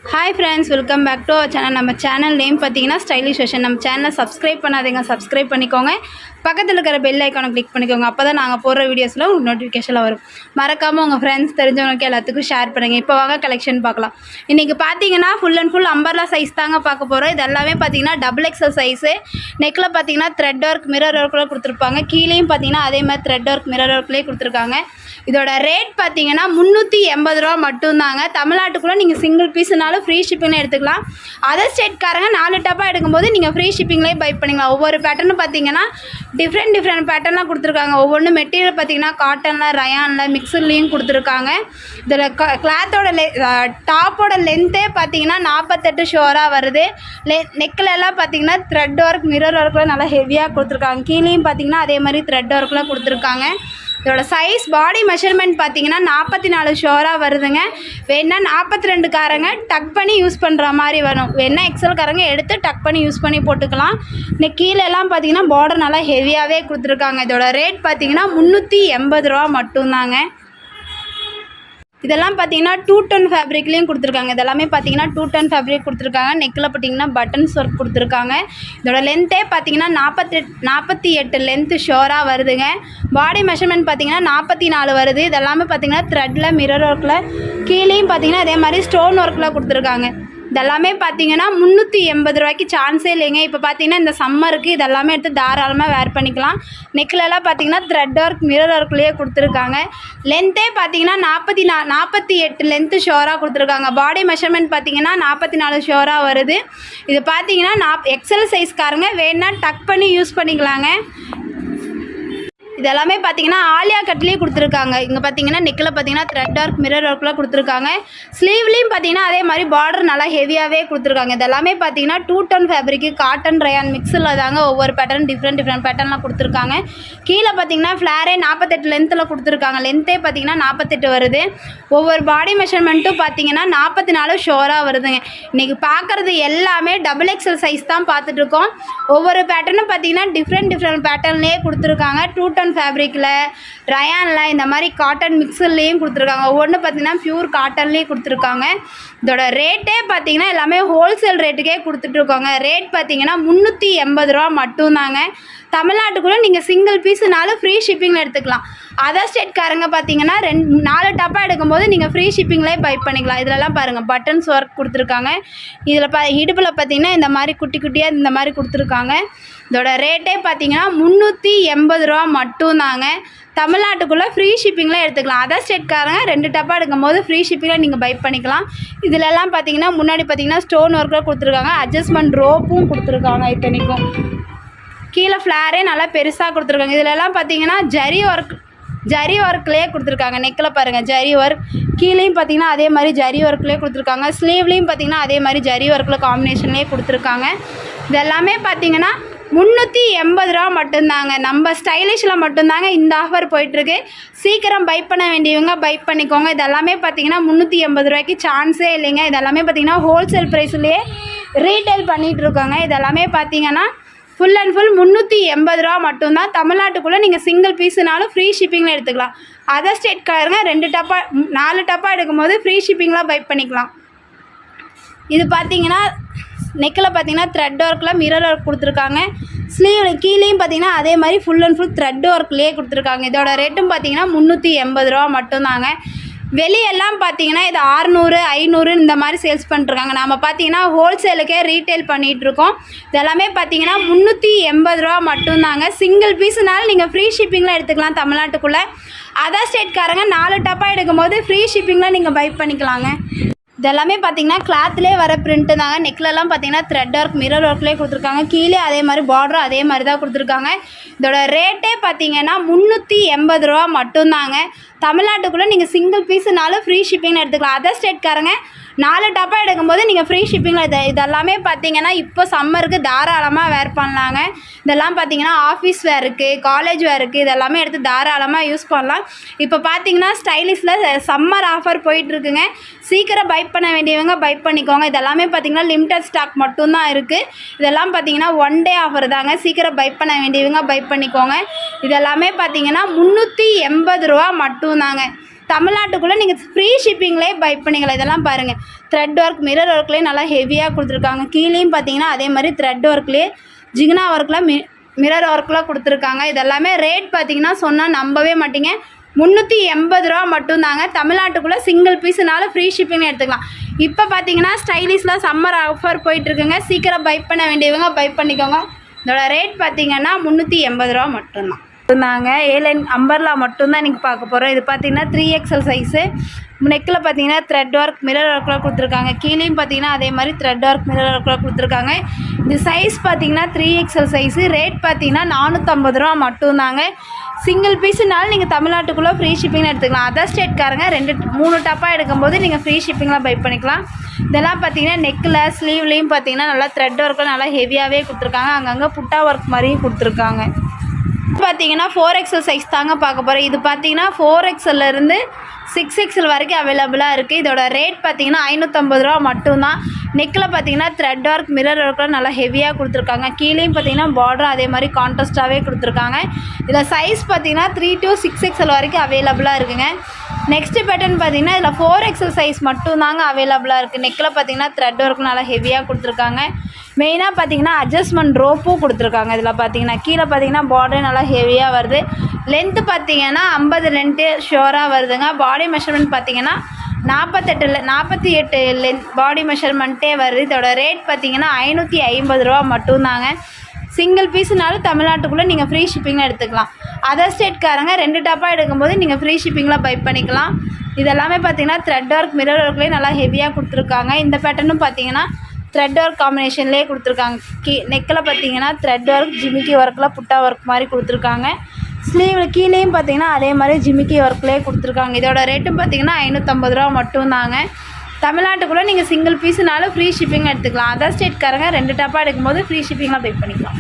Hi friends, welcome back to our channel. நம்ம channel name பார்த்தீங்கன்னா stylish fashion. நம்ம சேனலை சப்ஸ்கிரைப் பண்ணாதீங்க, சப்ஸ்கிரைப் பண்ணிக்கோங்க. பக்கத்தில் இருக்கிற பெல் ஐக்கானை கிளிக் பண்ணிக்கோங்க. அப்போ தான் நாங்கள் போடுற வீடியோஸில் உங்களுக்கு நோட்டிஃபிகேஷனில் வரும். மறக்காமல் உங்கள் ஃப்ரெண்ட்ஸ் தெரிஞ்சவங்களுக்கு எல்லாத்துக்கும் ஷேர் பண்ணுங்கள். இப்போ வாங்க கலெக்ஷன் பார்க்கலாம். இன்றைக்கி பார்த்தீங்கன்னா full and full umbrella size தாங்க பார்க்க போகிறோம். இது எல்லாமே பார்த்தீங்கன்னா XXL சைஸு. நெக்கில் பார்த்தீங்கன்னா த்ரெட் ஒர்க் மிரர் ஒர்க்கில் கொடுத்துருப்பாங்க. கீழேயும் பார்த்தீங்கன்னா அதே மாதிரி த்ரெட் ஒர்க் மிரர் ஒர்க்லேயே கொடுத்துருக்காங்க. இதோட ரேட் பார்த்தீங்கன்னா 380 ரூபா மட்டும்தாங்க. தமிழ்நாட்டுக்குள்ளே நீங்கள் சிங்கிள் பீஸ்னாலும் ஃப்ரீ ஷிப்பிங்னு எடுத்துக்கலாம். அதர் ஸ்டேட்காரங்க 4 டப்பா எடுக்கும்போது நீங்கள் ஃப்ரீ ஷிப்பிங்லேயே பை பண்ணிக்கலாம். ஒவ்வொரு பேட்டர்னும் பார்த்தீங்கன்னா டிஃப்ரெண்ட் பேட்டர்லாம் கொடுத்துருக்காங்க. ஒவ்வொன்று மெட்டீரியல் பார்த்தீங்கன்னா காட்டனில், ரயானில், மிக்சர்லேயும் கொடுத்துருக்காங்க. இதில் கிளாத்தோட டாப்போட லென்த்தே பார்த்தீங்கன்னா 48 ஷோராக வருது. நெக்கில் எல்லாம் பார்த்தீங்கன்னா த்ரெட் ஒர்க் மிரர் ஒர்க்கில் நல்லா ஹெவியாக கொடுத்துருக்காங்க. கீழேயும் பார்த்தீங்கன்னா அதே மாதிரி த்ரெட் ஒர்க்கில் கொடுத்துருக்காங்க. இதோட சைஸ் பாடி மெஷர்மெண்ட் பார்த்தீங்கன்னா 44 ஷோராக வருதுங்க. வேணா 42 காரங்க டக் பண்ணி யூஸ் பண்ணுற மாதிரி வரும். வேணா எக்ஸல் காரங்க எடுத்து டக் பண்ணி யூஸ் பண்ணி போட்டுக்கலாம். இந்த கீழெல்லாம் பார்த்தீங்கன்னா பார்டர் நல்லா ஹெவியாகவே கொடுத்துருக்காங்க. இதோட ரேட் பார்த்தீங்கன்னா 380 ரூபா மட்டும்தாங்க. இதெல்லாம் பார்த்தீங்கன்னா 2 டோன் ஃபேப்ரிக்லேயும் கொடுத்துருக்காங்க. இதெல்லாமே பார்த்தீங்கன்னா 2 டோன் ஃபேப்ரிக் கொடுத்துருக்காங்க. நெக்கில் பார்த்தீங்கன்னா பட்டன்ஸ் ஒர்க் கொடுத்துருக்காங்க. இதோட லென்த்தே பார்த்தீங்கன்னா 48 லென்த்து ஷோராக வருதுங்க. பாடி மெஷர்மெண்ட் பார்த்தீங்கன்னா 44 வருது. இதெல்லாமே பார்த்தீங்கன்னா த்ரெட்டில் மிரர் ஒர்க்கில், கீழேயும் பார்த்தீங்கன்னா அதே மாதிரி ஸ்டோன் ஒர்க்கில் கொடுத்துருக்காங்க. இதெல்லாமே பார்த்தீங்கன்னா 380 ரூபாய்க்கு சான்ஸே இல்லைங்க. இப்போ பார்த்தீங்கன்னா இந்த சம்மருக்கு இதெல்லாமே எடுத்து தாராளமாக வேர் பண்ணிக்கலாம். நெக்லெல்லாம் பார்த்தீங்கன்னா த்ரெட் ஒர்க் மிரர் ஒர்க்லேயே கொடுத்துருக்காங்க. லென்த்தே பார்த்தீங்கன்னா 48 லென்த்து ஷோராக கொடுத்துருக்காங்க. பாடி மெஷர்மெண்ட் பார்த்தீங்கன்னா 44 ஷோராக வருது. இது பார்த்தீங்கன்னா எக்ஸல் சைஸ்காரங்க வேணா டக் பண்ணி யூஸ் பண்ணிக்கலாங்க. இதெல்லாமே பார்த்தீங்கன்னா ஆலியா கட்லேயே கொடுத்துருக்காங்க. இங்கே பார்த்தீங்கன்னா நெக்கில் பார்த்தீங்கன்னா த்ரெட் ஒர்க் மிரர் ஒர்க்கில் கொடுத்துருக்காங்க. ஸ்லீவ்லேயும் பார்த்தீங்கன்னா அதே மாதிரி பார்டர் நல்லா ஹெவியாகவே கொடுத்துருக்காங்க. இதெல்லாமே பார்த்தீங்கன்னா 2 டோன் ஃபேப்ரிக்கு காட்டன் ரயான் மிக்ஸில் தாங்க ஒவ்வொரு பேட்டர்ன் டிஃப்ரெண்ட் பேட்டர்ன்லாம் கொடுத்துருக்காங்க. கீழே பார்த்தீங்கன்னா ஃப்ளாரே 48 லென்த்தில் கொடுத்துருக்காங்க. லென்த்தே பார்த்தீங்கன்னா 48 வருது. ஒவ்வொரு பாடி மெஷர்மெண்ட்டும் பார்த்தீங்கன்னா 44 ஷோராக வருதுங்க. இன்றைக்கி பார்க்குறது எல்லாமே XXL சைஸ் தான் பார்த்துட்ருக்கோம். ஒவ்வொரு பேட்டர்னும் பார்த்தீங்கன்னா டிஃப்ரெண்ட் பேட்டர்ன்லேயே கொடுத்துருக்காங்க. 2 டோன் ஃபேப்ரிக்கில், ரயானில், இந்த மாதிரி காட்டன் மிக்சர்லேயும் கொடுத்துருக்காங்க. ஒவ்வொன்று பார்த்தீங்கன்னா ப்யூர் காட்டன்லேயே கொடுத்துருக்காங்க. இதோட ரேட்டே பார்த்தீங்கன்னா எல்லாமே ஹோல்சேல் ரேட்டுக்கே கொடுத்துட்ருக்கோங்க. ரேட் பார்த்தீங்கன்னா 380 ரூபா மட்டும்தாங்க. தமிழ்நாட்டுக்குள்ளே நீங்கள் சிங்கிள் பீஸுனாலும் ஃப்ரீ ஷிப்பிங்கில் எடுத்துக்கலாம். அதர் ஸ்டேட்காரங்க பார்த்தீங்கன்னா 4 டப்பா எடுக்கும்போது நீங்கள் ஃப்ரீ ஷிப்பிங்லேயே பை பண்ணிக்கலாம். இதிலலாம் பாருங்கள் பட்டன்ஸ் ஒர்க் கொடுத்துருக்காங்க. இதில் இடுப்பில் பார்த்தீங்கன்னா இந்த மாதிரி குட்டி குட்டியாக இந்த மாதிரி கொடுத்துருக்காங்க. இதோட ரேட்டே பார்த்தீங்கன்னா 380 ரூபா மட்டும்தாங்க. தமிழ்நாட்டுக்குள்ளே ஃப்ரீ ஷிப்பிங்கில் எடுத்துக்கலாம். அதர் ஸ்டேட்காரங்க 2 டப்பா எடுக்கும்போது ஃப்ரீ ஷிப்பிங்கில் நீங்கள் பை பண்ணிக்கலாம். இதிலெல்லாம் பார்த்தீங்கன்னா முன்னாடி பார்த்தீங்கன்னா ஸ்டோன் ஒர்க்கில் கொடுத்துருக்காங்க. அட்ஜஸ்ட்மெண்ட் ரோப்பும் கொடுத்துருக்காங்க. இத்தனைக்கும் கீழே ஃப்ளாரே நல்லா பெருசாக கொடுத்துருக்காங்க. இதிலெல்லாம் பார்த்தீங்கன்னா ஜரி ஒர்க்லேயே கொடுத்துருக்காங்க. நெக்கில் பாருங்கள் ஜரி ஒர்க், கீழேயும் பார்த்தீங்கன்னா அதே மாதிரி ஜரி ஒர்க்லேயே கொடுத்துருக்காங்க. ஸ்லீவ்லேயும் பார்த்தீங்கன்னா அதே மாதிரி ஜரி ஒர்க்கில் காம்பினேஷன்லேயே கொடுத்துருக்காங்க. இதெல்லாமே பார்த்தீங்கன்னா 380 ரூபா மட்டும்தாங்க. நம்ம ஸ்டைலிஷில் மட்டும்தாங்க இந்த ஆஃபர் போயிட்டுருக்கு. சீக்கிரம் பை பண்ண வேண்டியவங்க பை பண்ணிக்கோங்க. இதெல்லாமே பார்த்தீங்கன்னா 380 ரூபாய்க்கு சான்ஸே இல்லைங்க. இதெல்லாமே பார்த்தீங்கன்னா ஹோல்சேல் ப்ரைஸ்லேயே ரீட்டைல் பண்ணிகிட்ருக்கோங்க. இதெல்லாமே பார்த்தீங்கன்னா ஃபுல் அண்ட் ஃபுல் 380 ரூபா மட்டும்தான். தமிழ்நாட்டுக்குள்ளே நீங்கள் சிங்கிள் பீஸுனாலும் ஃப்ரீ ஷிப்பிங்கில் எடுத்துக்கலாம். அதர் ஸ்டேட்காரங்க 4 டப்பா எடுக்கும்போது ஃப்ரீ ஷிப்பிங்லாம் பை பண்ணிக்கலாம். இது பார்த்தீங்கன்னா நெக்கில் பார்த்தீங்கன்னா த்ரெட் ஒர்க்கில் மிரர் ஒர்க் கொடுத்துருக்காங்க. ஸ்லீவ் கீழேயும் பார்த்தீங்கன்னா அதே மாதிரி ஃபுல் அண்ட் ஃபுல் த்ரெட் ஒர்க்லேயே கொடுத்துருக்காங்க. இதோட ரேட்டும் பார்த்தீங்கன்னா 380 ரூபா மட்டும்தாங்க. வெளியெல்லாம் பார்த்தீங்கன்னா இது 600, 500 இந்த மாதிரி சேல்ஸ் பண்ணிட்டுருக்காங்க. நம்ம பார்த்தீங்கன்னா ஹோல்சேலுக்கே ரீட்டைல் பண்ணிகிட்ருக்கோம். இதெல்லாமே பார்த்தீங்கன்னா 380 ரூபா மட்டும்தாங்க. சிங்கிள் பீஸுனாலும் நீங்கள் ஃப்ரீ ஷிப்பிங்கில் எடுத்துக்கலாம் தமிழ்நாட்டுக்குள்ளே. அதர் ஸ்டேட்காரங்க 4 டப்பா எடுக்கும்போது ஃப்ரீ ஷிப்பிங்கில் நீங்கள் பை பண்ணிக்கலாங்க. இதெல்லாமே பார்த்தீங்கன்னா கிளாத்லேயே வர பிரிண்ட்டு தாங்க. நெக்லெல்லாம் பார்த்தீங்கன்னா த்ரெட் ஒர்க் மிரர் ஒர்க்லேயே கொடுத்துருக்காங்க. கீழே அதே மாதிரி பார்டரும் அதே மாதிரி தான் கொடுத்துருக்காங்க. இதோட ரேட்டே பார்த்தீங்கன்னா 380 ரூபா மட்டும்தாங்க. தமிழ்நாட்டுக்குள்ளே நீங்கள் சிங்கிள் பீஸுனாலும் ஃப்ரீ ஷிப்பிங்னு எடுத்துக்கலாம். அதர் ஸ்டேட்காரங்க 4 டப்பா எடுக்கும்போது நீங்கள் ஃப்ரீ ஷிப்பிங்கில் இதெல்லாமே பார்த்தீங்கன்னா இப்போ சம்மருக்கு தாராளமாக வேர் பண்ணலாங்க. இதெல்லாம் பார்த்தீங்கன்னா ஆஃபீஸ் வேருக்கு, காலேஜ் வேருக்கு இதெல்லாமே எடுத்து தாராளமாக யூஸ் பண்ணலாம். இப்போ பார்த்தீங்கன்னா ஸ்டைலிஷில் சம்மர் ஆஃபர் போயிட்டுருக்குங்க. சீக்கிரம் பை பண்ண வேண்டியவங்க பை பண்ணிக்கோங்க. இதெல்லாமே பார்த்தீங்கன்னா லிமிட்டட் ஸ்டாக் மட்டும்தான் இருக்குது. இதெல்லாம் பார்த்தீங்கன்னா 1 டே ஆஃபர் தாங்க. சீக்கிரம் பை பண்ண வேண்டியவங்க பை பண்ணிக்கோங்க. இதெல்லாமே பார்த்தீங்கன்னா 380 ரூபா மட்டும்தாங்க. தமிழ்நாட்டுக்குள்ளே நீங்கள் ஃப்ரீ ஷிப்பிங்லேயே பை பண்ணிக்கலாம். இதெல்லாம் பாருங்கள், த்ரெட் ஒர்க் மிரர் ஒர்க்லேயே நல்லா ஹெவியாக கொடுத்துருக்காங்க. கீழேயும் பார்த்தீங்கன்னா அதே மாதிரி த்ரெட் ஒர்க்லேயே ஜிகினா ஒர்க்கில் மிரர் ஒர்க்கில் கொடுத்துருக்காங்க. இதெல்லாமே ரேட் பார்த்தீங்கன்னா சொன்னால் நம்பவே மாட்டீங்க, 380 ரூபா மட்டும்தாங்க. தமிழ்நாட்டுக்குள்ளே சிங்கிள் பீஸுனால ஃப்ரீ ஷிப்பிங் எடுத்துக்கலாம். இப்போ பார்த்தீங்கன்னா ஸ்டைலிஷில் சம்மர் ஆஃபர் போயிட்டுருக்குங்க. சீக்கிரம் பை பண்ண வேண்டியவங்க பை பண்ணிக்கோங்க. இதோட ரேட் பார்த்தீங்கன்னா 380 ரூபா மட்டும்தான். நாங்கள் ஏலைன் அம்பர்லா மட்டும்தான் இன்றைக்கி பார்க்க போகிறோம். இது பார்த்தீங்கன்னா 3XL சைஸு. நெக்கில் பார்த்தீங்கன்னா த்ரெட் ஒர்க் மிரர் ஒர்க்கில் கொடுத்துருக்காங்க. கீழேயும் பார்த்தீங்கன்னா அதே மாதிரி த்ரெட் ஒர்க் மிரர் ஒர்க்கில் கொடுத்துருக்காங்க. இந்த சைஸ் பார்த்தீங்கன்னா 3XL சைஸு. ரேட் பார்த்தீங்கன்னா 450 ரூபா மட்டும்தாங்க. சிங்கிள் பீஸுனாலும் நீங்கள் தமிழ்நாட்டுக்குள்ளே ஃப்ரீ ஷிப்பிங் எடுத்துக்கலாம். அதர் ஸ்டேட்காரங்க 2-3 டப்பாக எடுக்கும்போது நீங்கள் ஃப்ரீ ஷிப்பிங்லாம் பை பண்ணிக்கலாம். இதெல்லாம் பார்த்தீங்கன்னா நெக்கில் ஸ்லீவ்லேயும் பார்த்தீங்கன்னா நல்லா த்ரெட் ஒர்க்கில் நல்லா ஹெவியாகவே கொடுத்துருக்காங்க. அங்கங்கே புட்டா ஒர்க் மாதிரியும் கொடுத்துருக்காங்க. பார்த்தீங்கன்னா 4XL சைஸ் தாங்க பார்க்க போகிறோம். இது பார்த்தீங்கன்னா 4XLலேருந்து 6XL வரைக்கும் அவைலபிளாக இருக்குது. இதோட ரேட் பார்த்தீங்கன்னா 550 ரூபா மட்டும்தான். நெக்கில் பார்த்தீங்கன்னா த்ரெட் ஒர்க் மிரர் ஒர்க்கில் நல்லா ஹெவியாக கொடுத்துருக்காங்க. கீழேயும் பார்த்தீங்கன்னா பார்டர் அதே மாதிரி கான்ட்ராஸ்ட்டாகவே கொடுத்துருக்காங்க. இதில் சைஸ் பார்த்தீங்கன்னா 3 to 6XL வரைக்கும் அவைலபிளாக இருக்குங்க. நெக்ஸ்ட்டு பேட்டர்ன் பார்த்தீங்கன்னா இதில் 4XL சைஸ் மட்டும்தாங்க அவைலபிளாக இருக்குது. நெக்கில் பார்த்தீங்கன்னா த்ரெட் ஒர்க் நல்லா ஹெவியாக கொடுத்துருக்காங்க. மெயினாக பார்த்தீங்கன்னா அட்ஜஸ்ட்மெண்ட் ரோப்பும் கொடுத்துருக்காங்க. இதில் பார்த்தீங்கன்னா கீழே பார்த்தீங்கன்னா பார்டர் நல்லா ஹெவியாக வருது. லென்த்து பார்த்தீங்கன்னா 50 லென்த்து ஷோராக வருதுங்க. பாடி மெஷர்மெண்ட் பார்த்தீங்கன்னா 48 லென்த் பாடி மெஷர்மெண்ட்டே வருது. இதோட ரேட் பார்த்தீங்கன்னா 550 ரூபா மட்டும்தாங்க. சிங்கிள் பீஸுனாலும் தமிழ்நாட்டுக்குள்ளே நீங்கள் ஃப்ரீ ஷிப்பிங்கில் எடுத்துக்கலாம். அதர் ஸ்டேட்காரங்க 2 டப்பா எடுக்கும்போது நீங்கள் ஃப்ரீ ஷிப்பிங்கில் பை பண்ணிக்கலாம். இதெல்லாமே பார்த்தீங்கன்னா த்ரெட் ஒர்க் மிரர் ஒர்க்லேயே நல்லா ஹெவியாக கொடுத்துருக்காங்க. இந்த பேட்டர்னும் பார்த்தீங்கன்னா த்ரெட் ஒர்க் காம்பினேஷன்லேயே கொடுத்துருக்காங்க. நெக்கில் பார்த்தீங்கன்னா த்ரெட் ஒர்க் ஜிமிக்கி ஒர்க்கில் புட்டா ஒர்க் மாதிரி கொடுத்துருக்காங்க. ஸ்லீவில் கீழேயும் பார்த்தீங்கன்னா அதே மாதிரி ஜிமிக்கி ஒர்க்லேயே கொடுத்துருக்காங்க. இதோட ரேட்டும் பார்த்தீங்கன்னா 550 ரூபா மட்டும்தாங்க. தமிழ்நாட்டுக்குள்ளே நீங்கள் சிங்கிள் பீஸுனாலும் ஃப்ரீ ஷிப்பிங் எடுத்துக்கலாம். அதர் ஸ்டேட்காரங்க 2 டப்பா எடுக்கும்போது ஃப்ரீ ஷிப்பிங்லாம் பே பண்ணிக்கலாம்.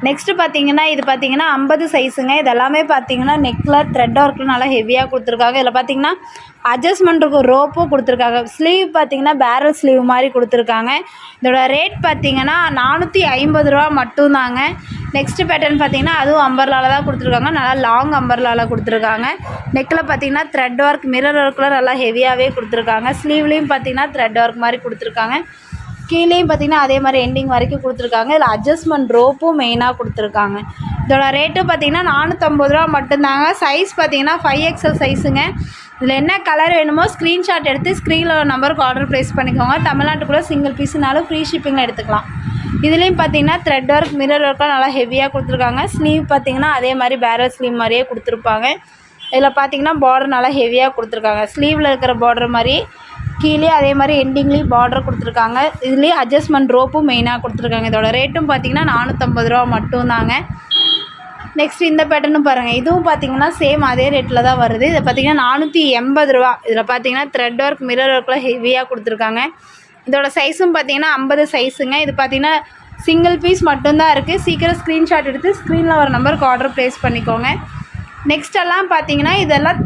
நெக்ஸ்ட்டு பார்த்தீங்கன்னா இது பார்த்தீங்கன்னா 50 சைஸுங்க. இதெல்லாமே பார்த்தீங்கன்னா நெக்கில் த்ரெட் ஒர்க்கில் நல்லா ஹெவியாக கொடுத்துருக்காங்க. இதில் பார்த்தீங்கன்னா அட்ஜஸ்ட்மெண்ட்டுக்கு ரோப்பும் கொடுத்துருக்காங்க. ஸ்லீவ் பார்த்தீங்கன்னா பேரல் ஸ்லீவ் மாதிரி கொடுத்துருக்காங்க. இதோட ரேட் பார்த்தீங்கன்னா 450 ரூபா மட்டும்தாங்க. நெக்ஸ்ட்டு பேட்டர்ன் பார்த்தீங்கன்னா அதுவும் அம்பர்லாவில் தான் கொடுத்துருக்காங்க. நல்லா லாங் அம்பர்லாவில் கொடுத்துருக்காங்க. நெக்கில் பார்த்தீங்கன்னா த்ரெட் ஒர்க் மிரர் ஒர்க்கில் நல்லா ஹெவியாகவே கொடுத்துருக்காங்க. ஸ்லீவ்லேயும் பார்த்தீங்கன்னா த்ரெட் ஒர்க் மாதிரி கொடுத்துருக்காங்க. கீழேயும் பார்த்தீங்கன்னா அதே மாதிரி எண்டிங் வரைக்கும் கொடுத்துருக்காங்க. இதில் அட்ஜஸ்ட்மெண்ட் ரோப்பும் மெயினாக கொடுத்துருக்காங்க. இதோட ரேட்டு பார்த்தீங்கன்னா 450 ரூபா மட்டும்தாங்க. சைஸ் பார்த்தீங்கன்னா 5XL சைஸுங்க. இதில் என்ன கலர் வேணுமோ ஸ்க்ரீன்ஷாட் எடுத்து ஸ்க்ரீனில் நம்பருக்கு ஆர்டர் ப்ளேஸ் பண்ணிக்கோங்க. தமிழ்நாட்டுக்குள்ளே சிங்கிள் பீஸுனாலும் ஃப்ரீ ஷிப்பிங்கில் எடுத்துக்கலாம். இதுலேயும் பார்த்தீங்கன்னா த்ரெட் ஒர்க் மிரர் ஒர்க்காக நல்லா ஹெவியாக கொடுத்துருக்காங்க. ஸ்லீவ் பார்த்தீங்கன்னா அதே மாதிரி பேரல் ஸ்லீவ் மாதிரியே கொடுத்துருப்பாங்க. இதில் பார்த்தீங்கன்னா பார்டர் நல்லா ஹெவியாக கொடுத்துருக்காங்க. ஸ்லீவில் இருக்கிற பார்டர் மாதிரி கீழே அதே மாதிரி எண்டிங்லேயும் பார்டர் கொடுத்துருக்காங்க. இதுலேயே அட்ஜஸ்ட்மெண்ட் ரோப்பும் மெயினாக கொடுத்துருக்காங்க. இதோட ரேட்டும் பார்த்தீங்கன்னா 450 ரூபா மட்டும்தாங்க. நெக்ஸ்ட் இந்த பேட்டர்னும் பாருங்கள். இதுவும் பார்த்தீங்கன்னா சேம் அதே ரேட்டில் தான் வருது. இதை பார்த்தீங்கன்னா 480 ரூபா. இதில் பார்த்தீங்கன்னா த்ரெட் ஒர்க் மிரர் ஒர்க்கில் ஹெவியாக கொடுத்துருக்காங்க. இதோட சைஸும் பார்த்தீங்கன்னா 50 சைஸுங்க. இது பார்த்தீங்கன்னா சிங்கிள் பீஸ் மட்டும்தான் இருக்குது. சீக்கிரம் ஸ்க்ரீன்ஷாட் எடுத்து ஸ்க்ரீனில் வர நம்பருக்கு ஆர்டர் ப்ளேஸ் பண்ணிக்கோங்க. நெக்ஸ்ட் எல்லாம் பார்த்தீங்கன்னா இதெல்லாம்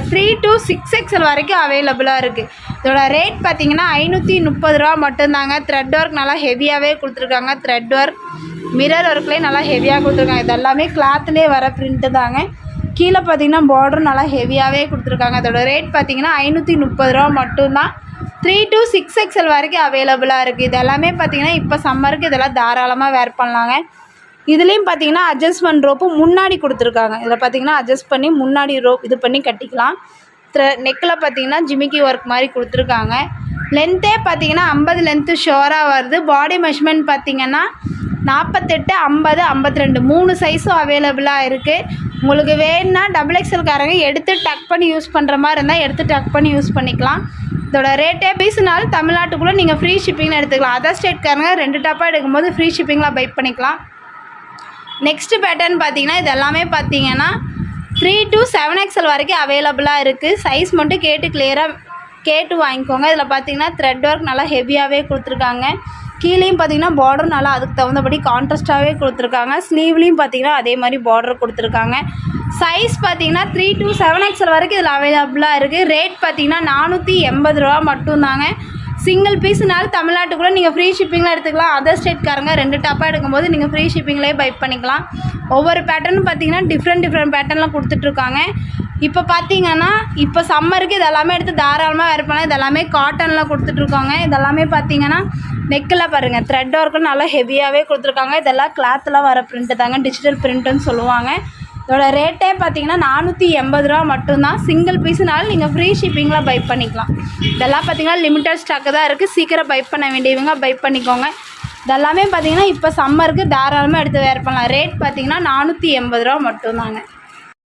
3 to 6XL வரைக்கும் அவைலபிளாக இருக்குது. இதோட ரேட் பார்த்தீங்கன்னா 530 ரூபா மட்டும்தாங்க. த்ரெட் ஒர்க் நல்லா ஹெவியாகவே கொடுத்துருக்காங்க. த்ரெட் ஒர்க் மிரர் ஒர்க்லேயே நல்லா ஹெவியாக கொடுத்துருக்காங்க. இது எல்லாமே கிளாத்லேயே வர பிரிண்ட்டு தாங்க. கீழே பார்த்தீங்கன்னா பார்டர் நல்லா ஹெவியாகவே கொடுத்துருக்காங்க. அதோட ரேட் பார்த்தீங்கன்னா 530 ரூபா மட்டும்தான். 3 to 6XL வரைக்கும் அவைலபிளாக இருக்குது. இது எல்லாமே பார்த்தீங்கன்னா இப்போ சம்மருக்கு இதெல்லாம் தாராளமாக வேர் பண்ணலாங்க. இதுலேயும் பார்த்தீங்கன்னா அட்ஜஸ்ட்மெண்ட் ரோப்பு முன்னாடி கொடுத்துருக்காங்க. இதில் பார்த்தீங்கன்னா அட்ஜஸ்ட் பண்ணி முன்னாடி ரோப் இது பண்ணி கட்டிக்கலாம். நெக்கில் பார்த்தீங்கன்னா ஜிமிக்கி ஒர்க் மாதிரி கொடுத்துருக்காங்க. லென்த்தே பார்த்தீங்கன்னா 50 லென்த்து ஷோராக வருது. பாடி மெஷர்மெண்ட் பார்த்தீங்கன்னா 48, 50, 52 3 சைஸும் அவைலபிளாக இருக்குது. உங்களுக்கு வேணுன்னா XXLகாரங்க எடுத்து டக் பண்ணி யூஸ் பண்ணுற மாதிரி இருந்தால் எடுத்து டக் பண்ணி யூஸ் பண்ணிக்கலாம். இதோட ரேட்டே பீஸுனாலும் தமிழ்நாட்டுக்குள்ளே நீங்கள் ஃப்ரீ ஷிப்பிங்கில் எடுத்துக்கலாம். அதர் ஸ்டேட்காரங்க 2 டப்பா எடுக்கும்போது ஃப்ரீ ஷிப்பிங்கில் பை பண்ணிக்கலாம். நெக்ஸ்ட்டு பேட்டர்ன் பார்த்தீங்கன்னா இது எல்லாமே பார்த்தீங்கன்னா 3 to 7XL வரைக்கும் அவைலபிளாக இருக்குது. சைஸ் மட்டும் கேட்டு வாங்கிக்கோங்க. இதில் பார்த்தீங்கன்னா த்ரெட் ஒர்க் நல்லா ஹெவியாகவே கொடுத்துருக்காங்க. கீழேயும் பார்த்தீங்கன்னா பார்டர் நல்லா அதுக்கு தகுந்தபடி கான்ட்ராஸ்ட்டாகவே கொடுத்துருக்காங்க. ஸ்லீவ்லேயும் பார்த்தீங்கன்னா அதே மாதிரி பார்டர் கொடுத்துருக்காங்க. சைஸ் பார்த்தீங்கன்னா 3 to 7XL வரைக்கும் இதில் அவைலபிளாக இருக்குது. ரேட் பார்த்தீங்கன்னா 480 ரூபா மட்டும்தாங்க. சிங்கிள் பீஸுனாலும் தமிழ்நாட்டுக்குள்ளே நீங்கள் ஃப்ரீ ஷிப்பிங்கில் எடுத்துக்கலாம். அதர் ஸ்டேட்காரங்க 2 டப்பா எடுக்கும்போது நீங்கள் ஃப்ரீ ஷிப்பிங்லேயே பை பண்ணிக்கலாம். ஒவ்வொரு பேட்டர்னும் பார்த்தீங்கன்னா டிஃப்ரெண்ட் பேட்டர்னில் கொடுத்துட்ருக்காங்க. இப்போ பார்த்தீங்கன்னா இப்போ சம்மருக்கு இதெல்லாமே எடுத்து தாராளமாக வேர் பண்ணலாம். இதெல்லாமே காட்டனில் கொடுத்துட்ருக்காங்க. இதெல்லாமே பார்த்தீங்கன்னா நெக்கில் பாருங்கள் த்ரெட் ஒர்க்கு நல்லா ஹெவியாகவே கொடுத்துருக்காங்க. இதெல்லாம் கிளாத்தில் வர பிரிண்ட்டு தாங்க, டிஜிட்டல் பிரிண்ட்டுன்னு சொல்லுவாங்க. இதோட ரேட்டே பார்த்தீங்கன்னா 480 ரூபா மட்டும்தான். சிங்கிள் பீஸுனாலும் நீங்கள் ஃப்ரீ ஷிப்பிங்கில் பை பண்ணிக்கலாம். இதெல்லாம் பார்த்தீங்கன்னா லிமிட்டட் ஸ்டாக்கு தான் இருக்குது. சீக்கிரம் பை பண்ண வேண்டியவங்க பை பண்ணிக்கோங்க. இதெல்லாமே பார்த்தீங்கன்னா இப்போ சம்மருக்கு தாராளமாக எடுத்து வேர் பண்ணலாம். ரேட் பார்த்தீங்கன்னா 480 ரூபா மட்டும்தாங்க.